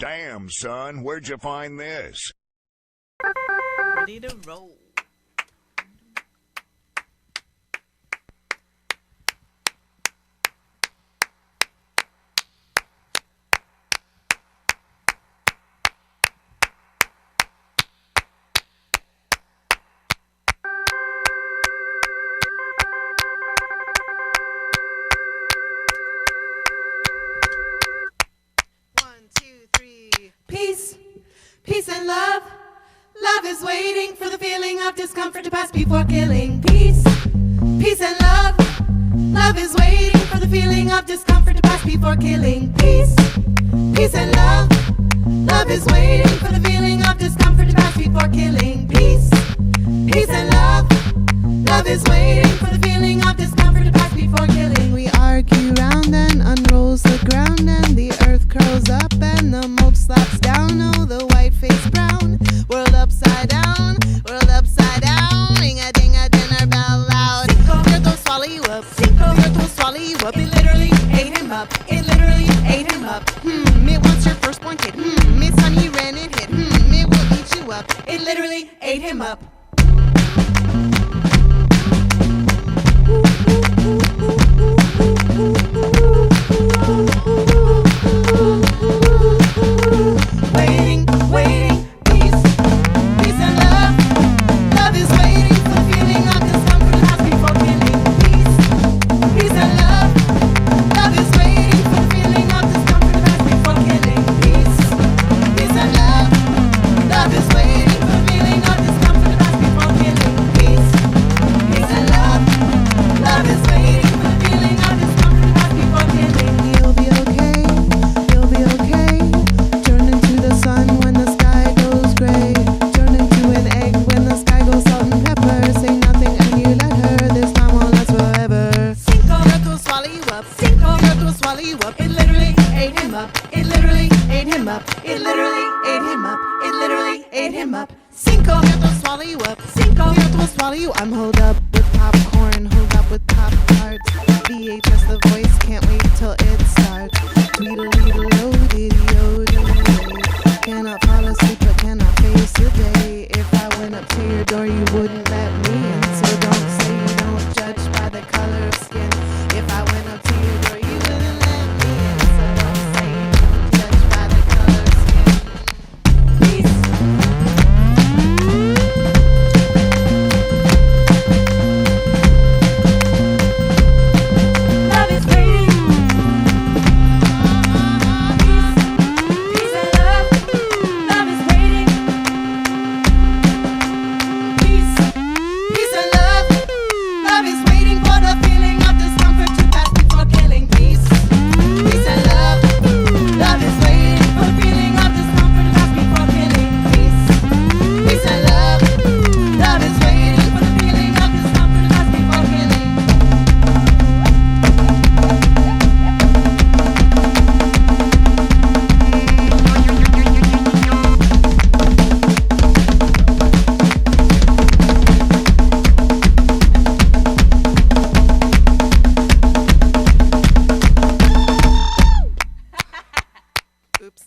Damn, son, where'd you find this? Ready to roll. Peace, peace and love. Love is waiting for the feeling of discomfort to pass before killing. Peace, peace and love. Love is waiting for the feeling of discomfort to pass before killing. Peace, peace and love. Love is waiting for the feeling of discomfort to pass before killing. Peace, peace and love. Love is waiting for the feeling of discomfort to pass before killing. We argue round and unrolls the ground, and the earth curls up and the mold slaps down. Oh, the white face brown, world upside down, world upside down. Ring a ding a dinner bell loud. The earth will swallow you up. The earth will swallow you up. It literally ate him up. It literally ate him up. It wants your firstborn kid. His son he ran and hid. It will eat you up. It literally ate him up. Waiting, waiting, peace, peace and love. Love is waiting for the feeling of discomfort to pass before killing. Peace, peace and love. Love is waiting for the feeling of discomfort to pass before killing. Peace, peace and love. Love is waiting for the feeling of discomfort to pass before killing. Peace, peace and love. Love is waiting for the feeling of discomfort to pass before killing. You'll be okay. You'll be okay. Turn into the sun when the sky goes gray. Turn into an egg when the sky goes salt and pepper. Say nothing and you let her. This time won't last forever. Cinco. The earth will swallow you up. Cinco. The earth will swallow you up. It literally ate him up. It literally ate him up. It literally ate him up. It literally ate him up. Cinco. The earth will swallow you up. Cinco. The earth will swallow you. I'm holed up with popcorn. Holed up with Pop Tarts. VHS the voice. Can't wait till it starts. Tweedledee-o, diddy-o-diddy. Cannot fall asleep but cannot face the day. If I went up to your door you wouldn't let me in. So don't say you don't judge by the color of skin. If I went up to your door you wouldn't let me in. So don't say you don't judge by the color of skin. Peace. Love is waiting. Peace and love. Love is waiting. Peace, peace and love. Love is waiting for the feeling of discomfort to pass before killing. Peace, peace and love. Love is waiting for the feeling of discomfort to pass before killing. Peace, peace and love. Love is waiting for the feeling of discomfort to pass before killing. Oops.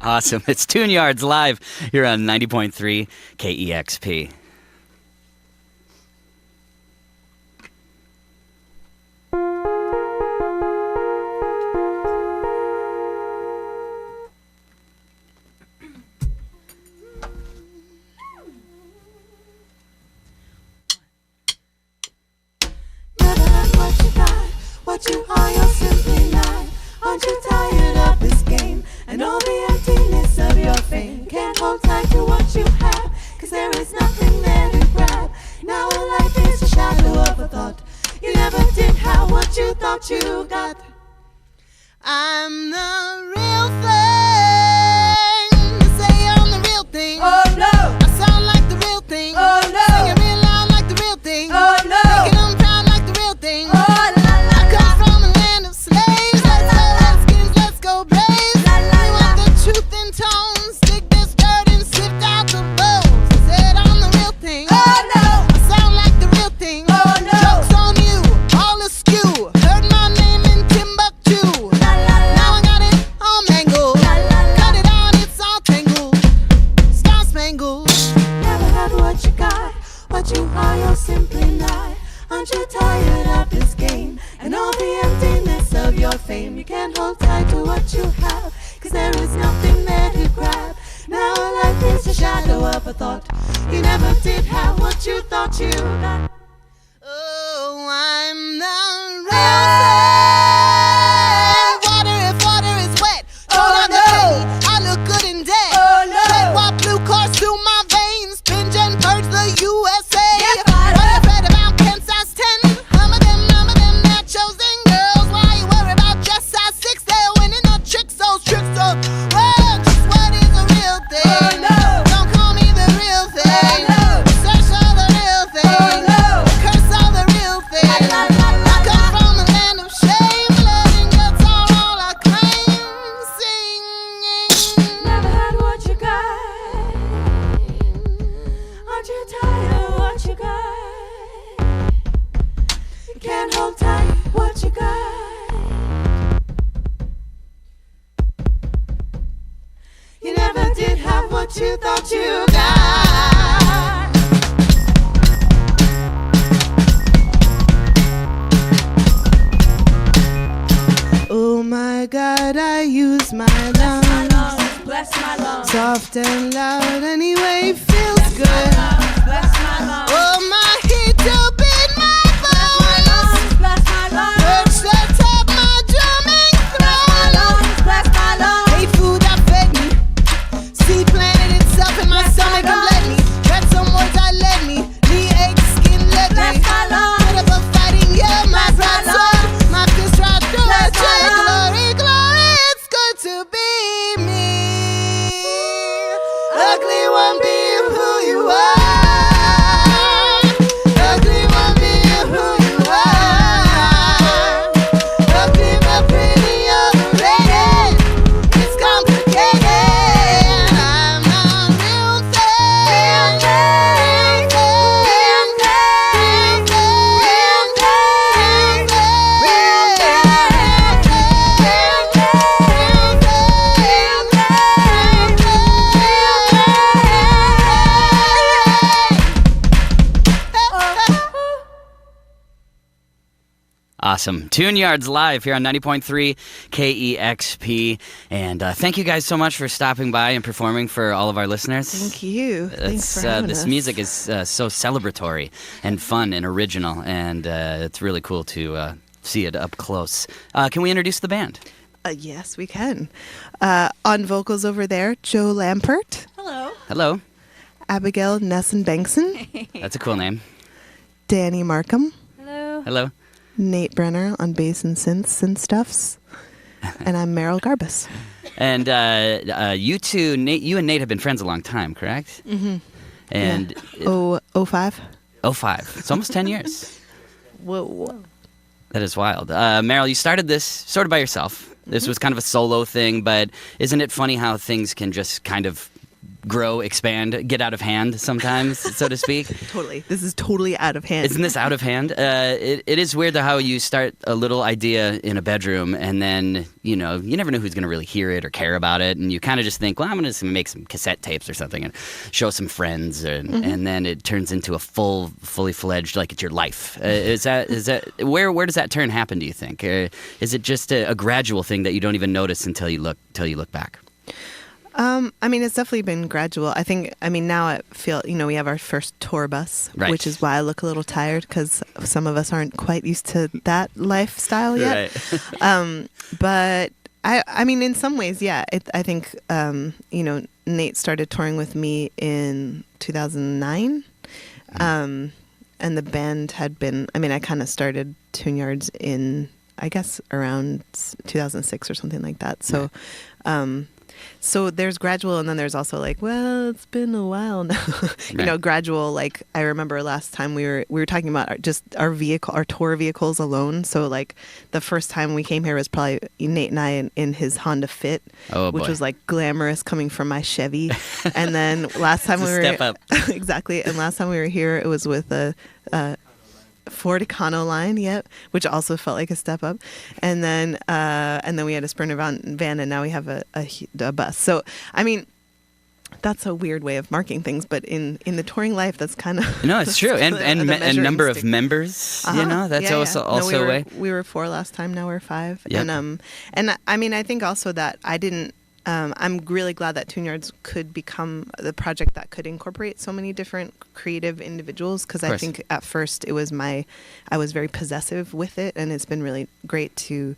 Awesome. It's tUnE-yArDs live here on 90.3 KEXP. Never have what you got, what you are, you're simply not. Aren't you tired of this game and all the emptiness of your fame? Can't hold tight to what you have, 'cause there is nothing there to grab. Now a life is a shadow of a thought. You never did have what you thought you got. I'm the real thing. You say I'm the real thing. Oh no! I sound like the real thing. Oh no! Sing it real loud like the real thing. Oh no! Making them proud like the real thing. Oh la la! I come from a land of slaves. Let's go Redskins, let's go Braves. La la la! We want the truth in tones. Stick this dirt and sift out the bones. I said I'm the real thing. Oh no! I sound like the real thing. Oh no! Jokes on you, all askew. Heard my name in Timbuktu. La la la! Now I got it of your fame. You can't hold tight to what you have, 'cause there is nothing there to grab. Now life is a shadow of a thought. You never did have what you thought you got. Oh, I'm the real thing. Water if water is wet. Hold on to me. I look good in debt. Red, white, blue course through my veins. Binge and purge the USA. What I read about Penn size 10. Some of them, they're chosen girls. Why you worry about just size 6? They're winning the tricks, those tricks. Well, just what is a real thing? Don't call me the real thing. Search for the real thing. Curse all the real thing. I come from a land of shame. Letting guts are all I claim. Singing. Never had what you got. Aren't you tired of what you got? You can't hold tight what you got. You never did have what you thought you got. Oh my God, I use my lungs. Bless my lungs. Soft and loud anyway, feels good. Bless my lungs. Oh my heat to beat my bones. Bless my lungs. Perch the top my drumming throne. Bless my lungs. Hey, food that fed me. Seed planted itself in my stomach and bled me. Read some words I led me. Knee ache, skin led me. Bless my lungs. Bit of a fighting, yeah, my Bless my pride lungs. sword. My fist right through Bless it. my lungs. Glory, glory, it's good to be me. Ugly one, be who you are. Ugly one, be who you are. Ugly but pretty, overrated. It's complicated. I'm not real thing. Awesome. tUnE-yArDs live here on 90.3 KEXP. And thank you guys so much for stopping by and performing for all of our listeners. Thank you. Thanks for having This us. music is so celebratory and fun and original, and it's really cool to see it up close. Can we introduce the band? Yes, we can. On vocals over there, Joe Lampert, Hello. Hello. Abigail Nesson-Bengtson, That's a cool name. Danny Markham, Hello. Hello. Nate Brenner on bass and synths and stuffs, and I'm Meryl Garbus. And you two, Nate, you and Nate have been friends a long time, correct? Mm-hmm. And Yeah. 05? 05. It's almost 10 years. Whoa. That is wild. Meryl, you started this sort of by yourself. This was kind of a solo thing, but isn't it funny how things can just kind of grow, expand, get out of hand sometimes, so to speak? Totally. This is totally out of hand. Isn't this out of hand? It is weird though how you start a little idea in a bedroom and then, you know, you never know who's going to really hear it or care about it. And you kind of just think, well, I'm going to make some cassette tapes or something and show some friends. And then it turns into a fully fledged, like it's your life. Is that where does that turn happen, do you think? Is it just a gradual thing that you don't even notice until you look back? I mean, it's definitely been gradual. I mean, now I feel, we have our first tour bus, Right. which is why I look a little tired, because some of us aren't quite used to that lifestyle yet. Right. But I mean, in some ways, yeah. I think, Nate started touring with me in 2009. And the band had been, I kind of started tUnE-yArDs in, I guess, around 2006 or something like that. So, so there's gradual, and then there's also like, well, it's been a while now. Right. Gradual. Like, I remember last time we were talking about our tour vehicles alone. So like the first time we came here was probably Nate and I in his Honda Fit, Oh, which boy. was like glamorous coming from my Chevy. And then last time It's we a were step up. exactly, and last time we were here, it was with a Ford Econoline, yep, which also felt like a step up, and then we had a Sprinter van, and now we have a bus. So I mean, that's a weird way of marking things, but in the touring life, that's kind of No, it's true, and the number of stick. members. You know, that's also No, a way. we were 4 last time. Now we're 5. Yep. And I mean, I think also that I didn't. I'm really glad that tUnE-yArDs could become the project that could incorporate so many different creative individuals, because I think at first I was very possessive with it, and it's been really great to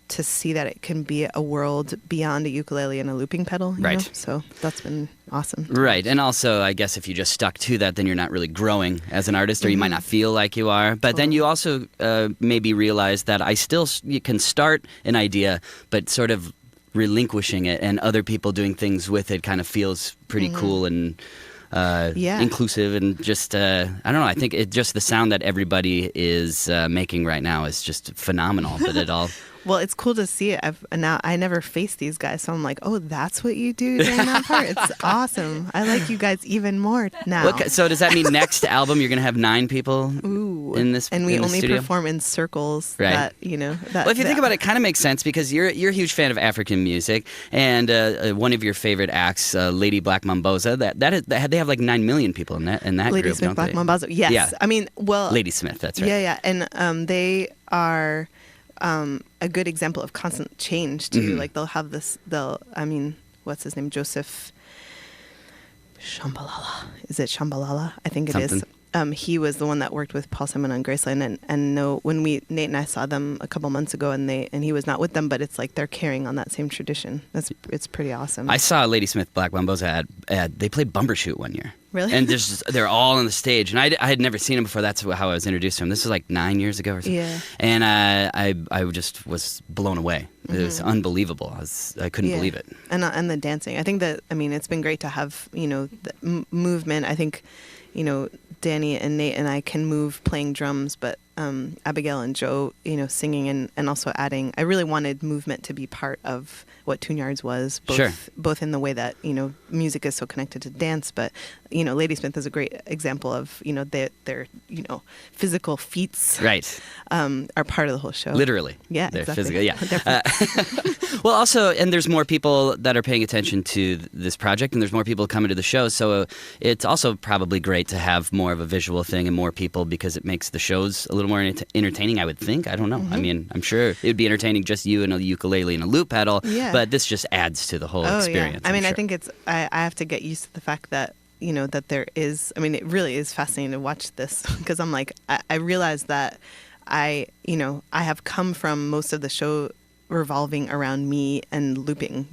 see that it can be a world beyond a ukulele and a looping pedal. You know? So that's been awesome. Right. And also, I guess if you just stuck to that, then you're not really growing as an artist, or you might not feel like you are. But then you also maybe realize that you can start an idea, but sort of relinquishing it and other people doing things with it kind of feels pretty cool and inclusive, and just I don't know, I think just the sound that everybody is making right now is just phenomenal. But it all well, it's cool to see it. I never faced these guys, so I'm like, oh, that's what you do during that part. It's awesome. I like you guys even more now. So does that mean next album you're gonna have 9 people in this? And we in the only studio? perform in circles. Right. That, you know. That, well, if you think about it, it kind of makes sense, because you're a huge fan of African music, and one of your favorite acts, Lady Black Mambosa, they have like 9 million people in that Lady group, Smith don't Black they? Mambosa. Yes. Yeah. I mean, well. Lady Smith, that's right. Yeah, and they are a good example of constant change too. Like they'll have what's his name? Joseph Shambalala. Is it Shambalala? I think it is. He was the one that worked with Paul Simon on Graceland, and when Nate and I saw them a couple months ago, and he was not with them, but it's like they're carrying on that same tradition. It's pretty awesome. I saw Lady Smith Black Mambosa they played Bumbershoot one year. Really? And they're all on the stage, and I had never seen them before. That's how I was introduced to them. This was like 9 years ago or something. Yeah. And I just was blown away. It was unbelievable. I couldn't believe it. And the dancing. I think that, I mean, it's been great to have, the movement. I think, Danny and Nate and I can move playing drums, but Abigail and Joe, singing and also adding. I really wanted movement to be part of what tUnE-yArDs was, both in the way that music is so connected to dance, but Lady Smith is a great example of their physical feats, right, are part of the whole show. Literally, yeah, they're exactly. physical, yeah. Well, also, and there's more people that are paying attention to this project, and there's more people coming to the show, so it's also probably great to have more of a visual thing and more people, because it makes the shows a little more entertaining, I would think. I don't know. I mean, I'm sure it would be entertaining just you and a ukulele and a loop pedal, but this just adds to the whole experience. Yeah. I mean, I think I have to get used to the fact that that there is, I mean, it really is fascinating to watch this, because I'm like, I realize that I have come from most of the show revolving around me and looping,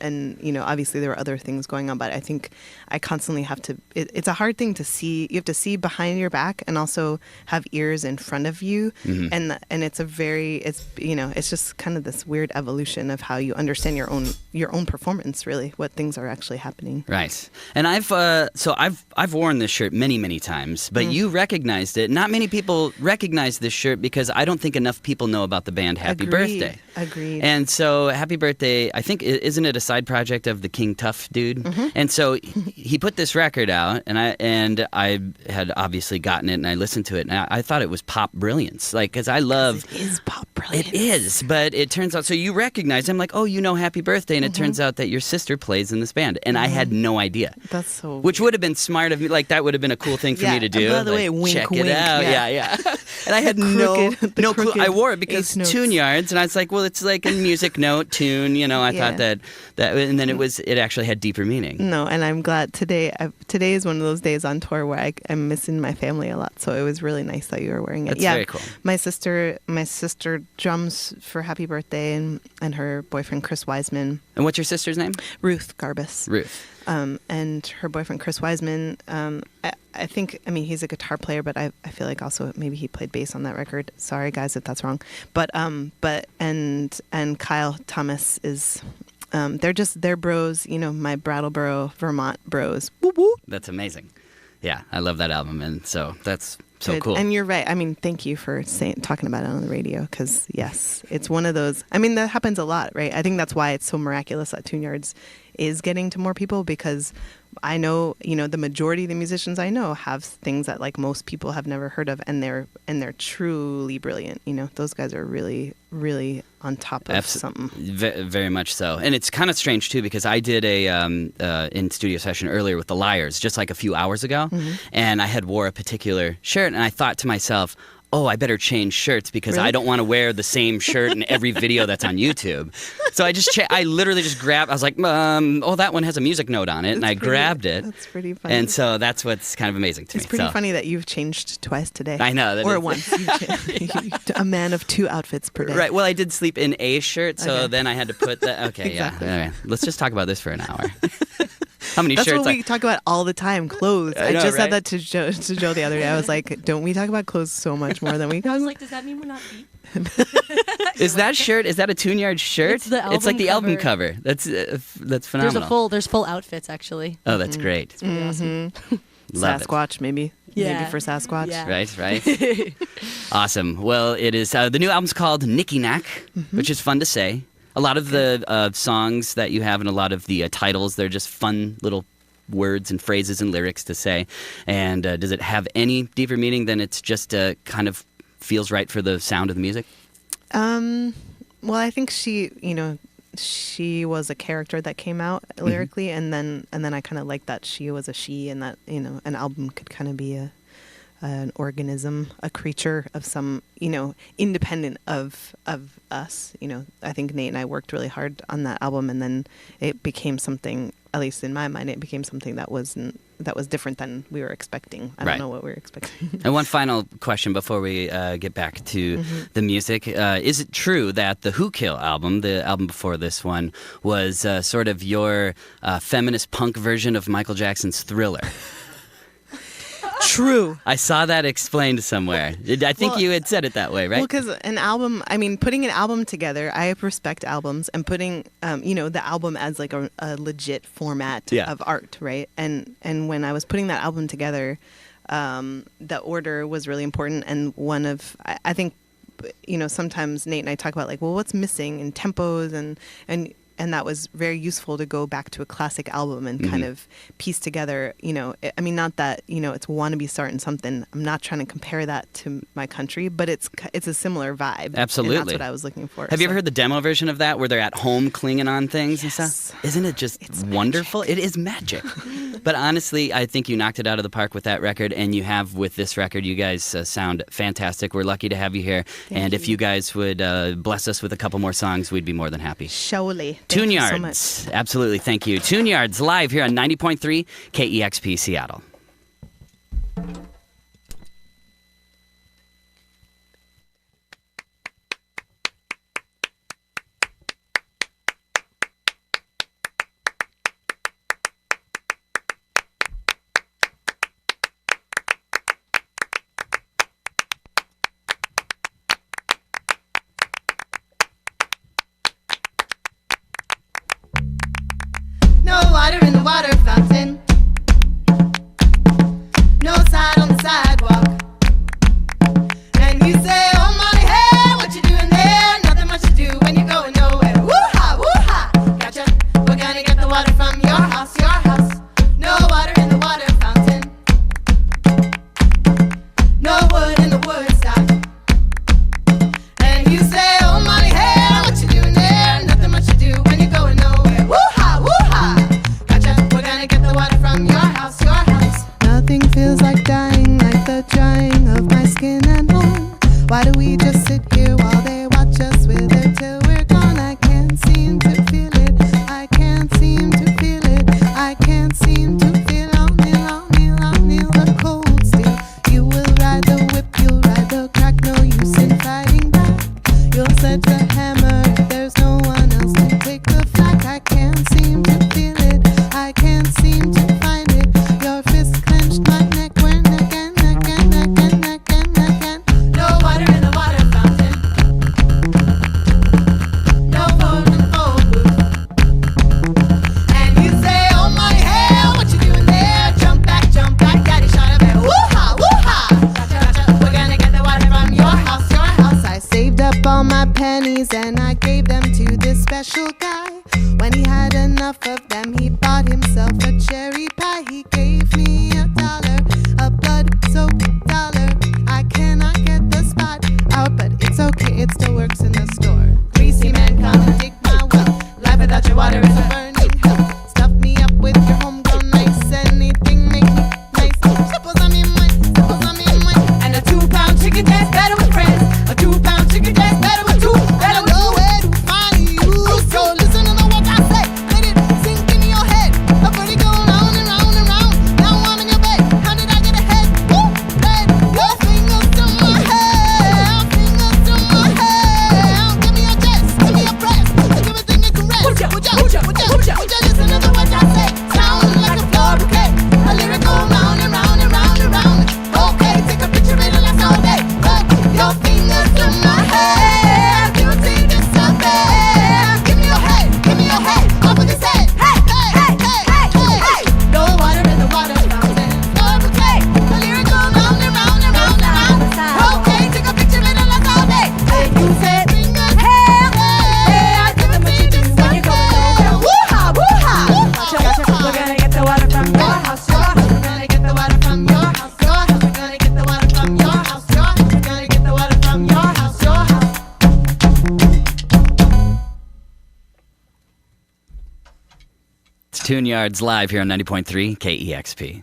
and obviously there were other things going on, but I think I constantly have to, it's a hard thing to see. You have to see behind your back and also have ears in front of you. And it's it's just kind of this weird evolution of how you understand your own performance, really, what things are actually happening. Right. And I've worn this shirt many times, but you recognized it. Not many people recognize this shirt, because I don't think enough people know about the band Happy Birthday. Agreed. And so Happy Birthday, I think, isn't it a side project of the King Tuff dude? And so he put this record out, and I had obviously gotten it, and I listened to it, and I thought it was pop brilliance, like, because I love. It is pop brilliance. It is, but it turns out. So you recognize? I'm like, oh, Happy Birthday, and it turns out that your sister plays in this band, and I had no idea. That's so. Which would have been smart of me. Like, that would have been a cool thing for me to do. By the way, wink, check wink. it out. Yeah. And I had no clue. I wore it because tUnE-yArDs, and I was like, well, it's like a music note tune. I thought that, and then it actually had deeper meaning. No, and I'm glad today is one of those days on tour where I'm missing my family a lot. So it was really nice that you were wearing it. That's very cool. My sister drums for Happy Birthday, and her boyfriend Chris Wiseman. And what's your sister's name? Ruth Garbus. Ruth. And her boyfriend Chris Wiseman. I think, I mean, he's a guitar player, but I feel like also maybe he played bass on that record. Sorry guys if that's wrong. But and Kyle Thomas is. They're bros, my Brattleboro, Vermont bros. Woo woo. That's amazing. Yeah, I love that album, and so that's so Good. cool. And you're right. I mean, thank you for talking about it on the radio, because yes, it's one of those. I mean, that happens a lot, right? I think that's why it's so miraculous that tUnE-yArDs is getting to more people, because I know, the majority of the musicians I know have things that like most people have never heard of, and they're truly brilliant. Those guys are really, really on top of something. Very much so. And it's kind of strange too, because I did a in studio session earlier with the Liars just like a few hours ago, and I had wore a particular shirt, and I thought to myself, oh, I better change shirts because I don't want to wear the same shirt in every video that's on YouTube. So I literally just grabbed, I was like, that one has a music note on it, and I grabbed it. That's pretty funny. And so that's what's kind of amazing to me. It's pretty funny that you've changed twice today. I know. Or once. A man of 2 outfits per day. Right. Well, I did sleep in a shirt, so then I had to put the, Exactly. yeah. All right. Let's just talk about this for an hour. How many That's shirts? what we talk about all the time, clothes. I know, just said right? that to Joe the other day. I was like, don't we talk about clothes so much more than we talk I was about? like, does that mean we're not deep? Is that a TUNE-yArDs shirt? It's the It's like the album album cover. That's phenomenal. There's full outfits actually. Oh, that's great. It's pretty awesome. Love it. Sasquatch, maybe. Yeah. Maybe for Sasquatch. Yeah. Right. Awesome. Well, it is. The new album's called Nicky Knack, which is fun to say. A lot of the songs that you have and a lot of the titles, they're just fun little words and phrases and lyrics to say. And does it have any deeper meaning than it's just kind of feels right for the sound of the music? Well, I think she was a character that came out lyrically, and then I kind of like that she was a she, and that an album could kind of be an organism, a creature of some independent of us. I think Nate and I worked really hard on that album, and then it became something. At least in my mind, it became something that was different than we were expecting. I don't know what we were expecting. And one final question before we get back to the music. Is it true that the Who Kill album, the album before this one, was sort of your feminist punk version of Michael Jackson's Thriller? True. I saw that explained somewhere. I think you had said it that way, right? Well, because an album, putting an album together, I respect albums, and putting, the album as like a legit format of art, right? And when I was putting that album together, the order was really important. And I think, sometimes Nate and I talk about like, well, what's missing in tempos and that was very useful to go back to a classic album and kind of piece together, not that, it's wannabe starting something. I'm not trying to compare that to my country, but it's a similar vibe. Absolutely. And that's what I was looking for. Have you ever heard the demo version of that where they're at home clinging on things and stuff? Isn't it just wonderful? Magic. It is magic. But honestly, I think you knocked it out of the park with that record, and you have with this record. You guys sound fantastic. We're lucky to have you here. Thank If you guys would bless us with a couple more songs, we'd be more than happy. Surely. Thank you so much. tUnE-yArDs. Absolutely. Thank you. tUnE-yArDs live here on 90.3 KEXP Seattle. No water in the water fountain. No sign on the sidewalk. And you say, oh my hey, what you doing there? Nothing much to do when you're going nowhere. Woo-ha, woo-ha, gotcha. We're gonna get the water from your house, your house. No water in the water fountain. No wood in the wood stock. And you say, oh my hey, what you doing there? Nothing much to do when you're going nowhere. Woo-ha, woo-ha. Get the water from your house, your house. Nothing feels like dying, like the drying of my skin and home. Why do we just sit here while they watch us wither till we're gone? I can't seem to feel it. I can't seem to feel it. I can't seem to feel only the cold still. You will ride the whip, you'll ride the crack. No use in fighting back. You'll set the hammer. There's no one else to take the flak. I can't seem to feel it. I can't seem to find it. Your fist clenched my neck. We're neck and neck and neck and neck and neck and no water in the water fountain. No phone in the phone booth. And you say, oh my hell, what you doing there? Jump back, daddy shot up there. Woo-ha, woo-ha. Gotcha. We're gonna get the water from your house, your house. I saved up all my pennies and I gave them to this special guy When he had enough of them, he bought himself a cherry pie. He gave me $1, a blood-soaked dollar. I cannot get the spot out, but it's okay, it still works in the store. Greasy man, come and take my well. Life without your water is a burning hell. Stuff me up with your homegrown nice. Anything make me nice. Suppose I'm in mine, suppose I'm in mine. And a 2-pound chicken tastes better with friends. A 2-pound chicken tastes better with two. Better with two. Where to find you? So listen to the words I say. Let it sink in your head. A body going round and round and round. Now I'm in your bed. How did I get ahead? Woo! Head. Your fingers to my head. Fingers to my head. Give me your chest. Give me your breast. Give everything you can rest. Would ya? Listen to the words I say. Sound like a flower bouquet. A lyric go round and round and round and round. Okay, take a picture, it'll last all day. But your fingers to my head. Beauty disappear. Give me your head. Give me your head. Off of this head. Hey, hey, hey, hey, hey, hey. No water in the water fountain. Flower bouquet. A lyric go round and round and round and round. Okay, take a picture, it'll last all day. Hey, you said fingers. Hey, beauty disappear. Woo-ha, woo-ha. We're gonna get the water from your house. We're gonna get the water from your house. We're gonna get the water from your house. We're gonna get the water from your house. It's tUnE-yArDs live here on 90.3 KEXP.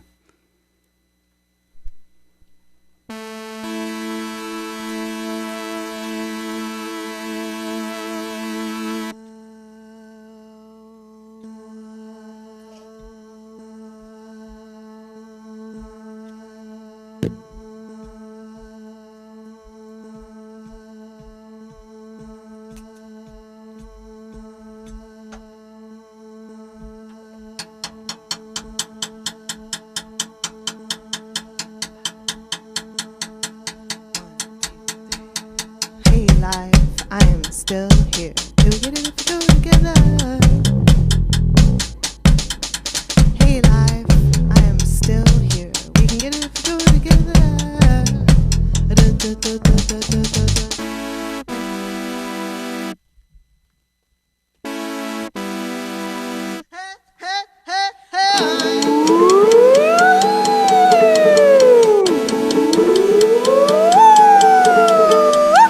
Hey life, I am still here. Do we get it if we go together? Hey life, I am still here. We can get it if we go together.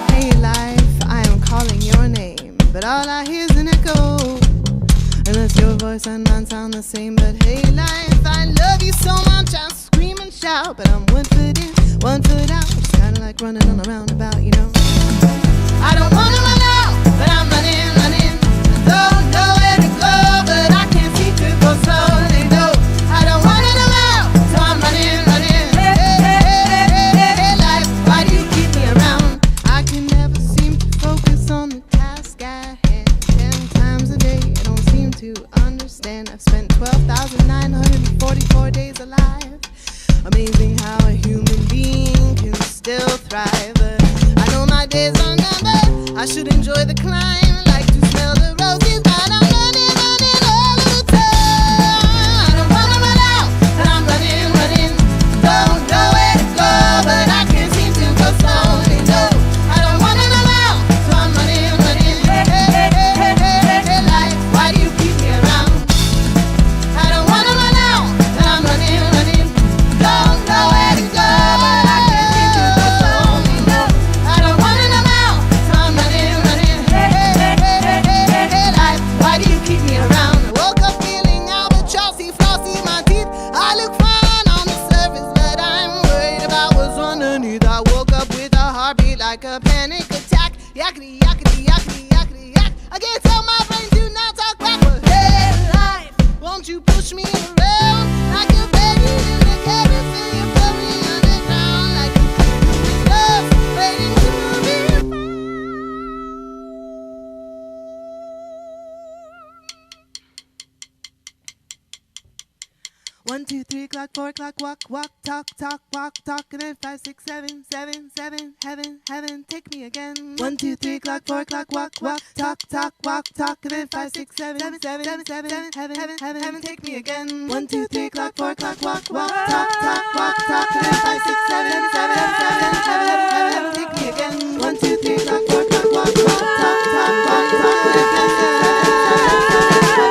Hey life, I am calling your name, but all I hear is an echo. Unless your voice and mine sound the same. But hey life, I love you so much, I'll scream and shout. But I'm 1 foot in, 1 foot out. It's kinda like running on a roundabout, you know. I don't wanna run out, but I'm running, running. Don't know where to go, but I can't seem to go slowly, no. I don't wanna know out, so I'm running, running. Hey, hey, hey, hey, hey, life, why do you keep me around? I can never seem to focus on the task at hand. 10 times a day, I don't seem to understand. I've spent 12,944 days alive. Amazing how a human being can still thrive. But I know my days are numbered. I should enjoy the climb. Like to smell the roses, but I'm running, running all of the time. I don't wanna run out, but I'm running, running. Don't know where to go, but I can't seem to go slowly, no. I don't wanna run out, so I'm running, running. Hey, hey, hey, hey, hey, hey, hey, life, why do you keep me around? I don't wanna run out, but I'm running, running. Don't know where to go, but I can't seem to go slowly, no. I don't wanna run out, so I'm running, running. Hey, hey, hey, hey, hey, hey, hey, hey, life, why do you keep me around? I woke up feeling albatrossy, flossy, my teeth. I look fine on the surface, but I'm worried about what's underneath. I woke up with a heartbeat like a panic attack. Yakety, yakety, yakety, yakety, yak. I can't tell my brain to not talk back, but hey, life, won't you push me around like a baby in a cabin, feel you floating underground like a love waiting to be found. 1, 2, 3 o'clock, 4 o'clock, walk, walk, talk, talk, walk, talk, and then 5, 6, 7, 7, 7, heaven, heaven, take me again. 1, 2, 3 o'clock, 4 o'clock, walk, walk, talk, talk, walk, talk, and then 5, 6, 7, 7, 7, 7, heaven, heaven, heaven, heaven, take me again. 1, 2, 3 o'clock, 4 o'clock, walk, walk, talk, talk, walk, talk, and then 5, 6, 7, 7, 7, heaven, heaven, heaven, take me again. 1, 2, 3 o'clock, 4 o'clock, walk, walk, talk, talk, walk, talk, and then 5, 6, 7, 7, 7,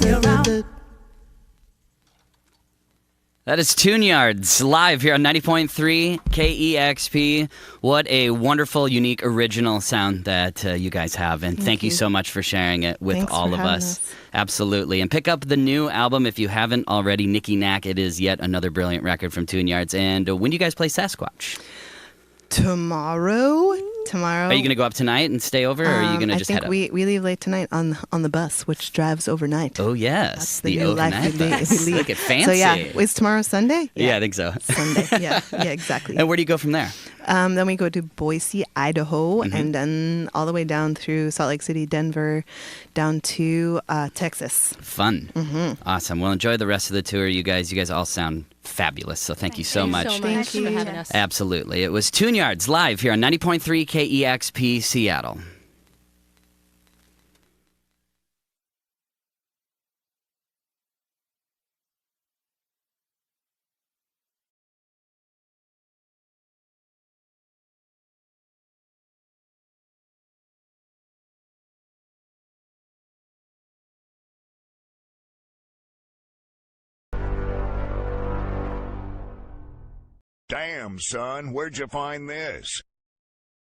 around. That is tUnE-yArDs live here on 90.3 KEXP. What a wonderful, unique, original sound that you guys have. And thank you so much for sharing it with Thanks all for of having us. us. Absolutely. And pick up the new album if you haven't already, Nicky Knack. It is yet another brilliant record from tUnE-yArDs. And when do you guys play Sasquatch? Tomorrow. Are you going to go up tonight and stay over, or are you going to just head I up? think we leave late tonight on the bus, which drives overnight. Oh, yes. That's the new life overnight we lead. bus. Look at fancy. So yeah, is tomorrow Sunday? Yeah, I think so. Sunday. Yeah, exactly. And where do you go from there? Then we go to Boise, Idaho, and then all the way down through Salt Lake City, Denver, down to Texas. Fun. Awesome. Well, enjoy the rest of the tour, you guys. You guys all sound fabulous, so thank you so much. Thanks for having us. Absolutely. It was tUnE-yArDs live here on 90.3 KEXP Seattle. Damn, son, where'd you find this?